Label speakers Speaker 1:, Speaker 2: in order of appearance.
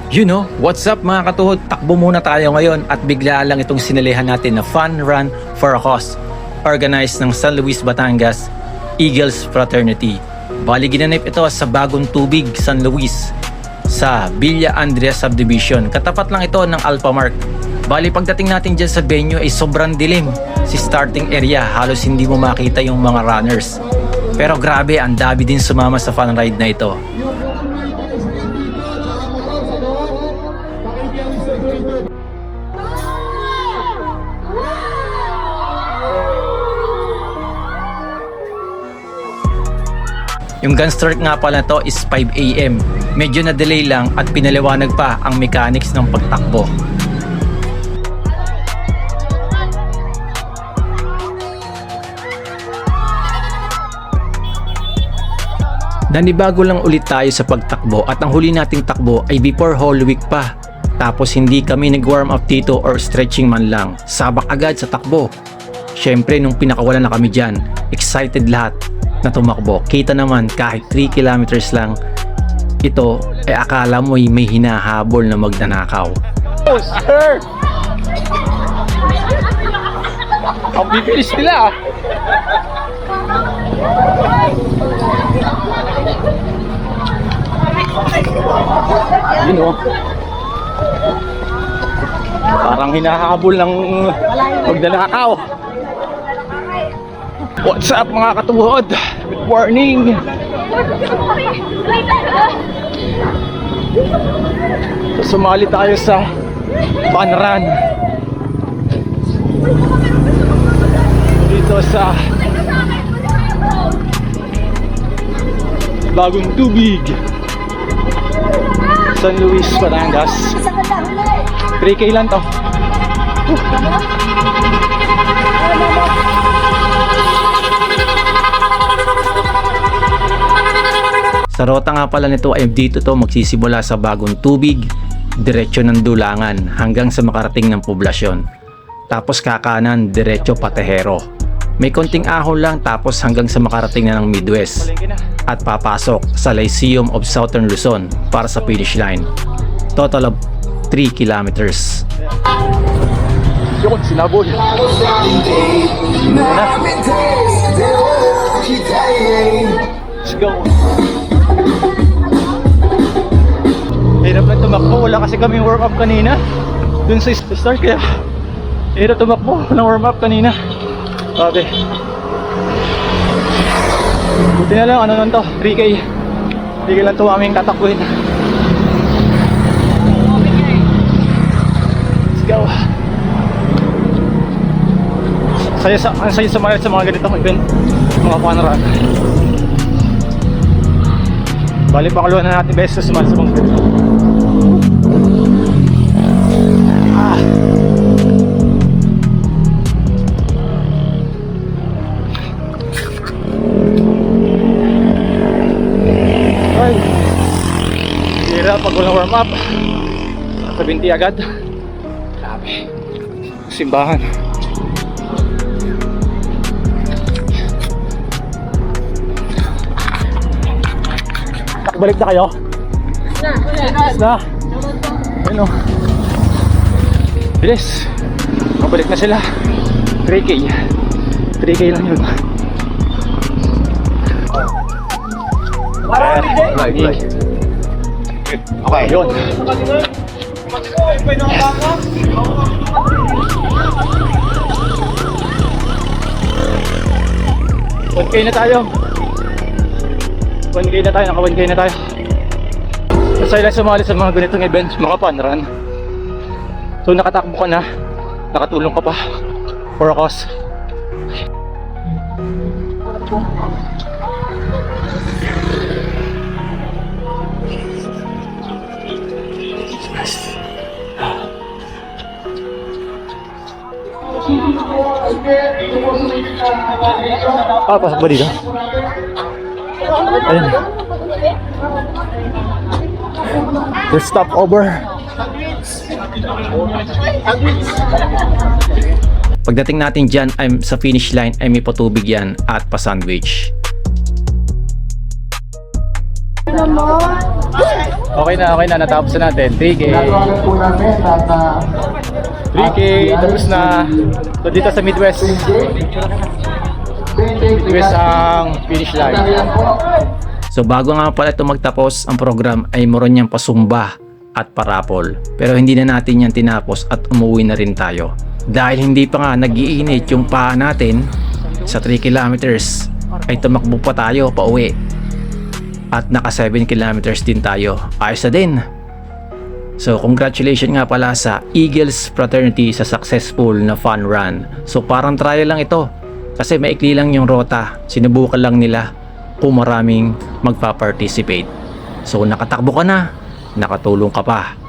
Speaker 1: You know, what's up mga katuhod? Takbo muna tayo ngayon at bigla lang itong sinalihan natin na Fun Run for a Cause organized ng San Luis, Batangas Eagles Fraternity. Bali ginanip ito sa Bagong Tubig, San Luis sa Villa Andrea Subdivision. Katapat lang ito ng Alphamark. Bali pagdating natin dyan sa venue ay sobrang dilim. Si starting area halos hindi mo makita yung mga runners. Pero grabe, ang dami din sumama sa fun ride na ito. Yung gun start nga pala to is 5 AM. Medyo na delay lang at pinaliwanag pa ang mechanics ng pagtakbo. Nanibago lang ulit tayo sa pagtakbo at ang huli nating takbo ay before Holy Week pa. Tapos hindi kami nag-warm up dito or stretching man lang. Sabak agad sa takbo. Syempre nung pinakawalan na kami dyan, excited lahat na tumakbo. Kita naman kahit 3 kilometers lang ito ay akala mo may hinahabol na magnanakaw.
Speaker 2: Oh sir! Ang bibilis nila. Yun o. Parang hinahabol ng magnanakaw. What's up mga katuhod? Good morning! So, sumali tayo sa fun run dito sa Bagong Tubig, San Luis, Batangas. 3K lang to.
Speaker 1: Sa rota nga pala nito ay dito to magsisimula sa Bagong Tubig, diretso ng Dulangan hanggang sa makarating ng poblasyon. Tapos kakanan, diretso Patejero. May konting ahon lang tapos hanggang sa makarating na ng Midwest. At papasok sa Lyceum of Southern Luzon para sa finish line. Total of 3 kilometers.
Speaker 2: Yun, sinabol. Let's go. Hirap na tumakbo, wala kasi kaming warm up kanina dun sa start, kaya hirap tumakbo, walang warm up kanina. Grabe. Buti na lang, ano nun to, 3K. 3K lang to aming tatakbuhin. Let's go. Ang saya sumalit sa mga ganitong event, mga fun run. Bali pangalawa na natin beses sumalit sa mga ganito. Ay, hirap pag walang warm up. Sa binti agad. Grabe. Simbahan. Balik na kayo? Na. Ayun o. Bilis. Mabalik na sila. 3K. 3K lang yun. Right. Okay, yun. Okay na tayo. 1K na tayo, naka 1K na tayo. Masaya lang sumali sa mga ganitong events, mga fun run. So nakatakbo ka na, nakatulong ka pa for a cause. Pasok ba dito? Ayun. First stop over.
Speaker 1: Pagdating natin dyan ay sa finish line ay may patubig yan at pa-sandwich.
Speaker 2: Okay na, natapos na natin. 3K.
Speaker 3: Ginagawa po namin at
Speaker 2: 3K, tapos na. So dito sa Midwest. Midwest ang finish line.
Speaker 1: So bago nga pala ito magtapos, ang program ay meron niyang pasumba at parapol. Pero hindi na natin yan tinapos at umuwi na rin tayo. Dahil hindi pa nga nag-iinit yung paa natin, sa 3 kilometers ay tumakbo pa tayo pa uwi. At naka 7 kilometers din tayo. Ayos na din. So congratulations nga pala sa Eagles Fraternity sa successful na fun run. So parang trial lang ito. Kasi maikli lang yung rota. Sinubukan lang nila kung maraming magpa-participate. So nakatakbo ka na, nakatulong ka pa.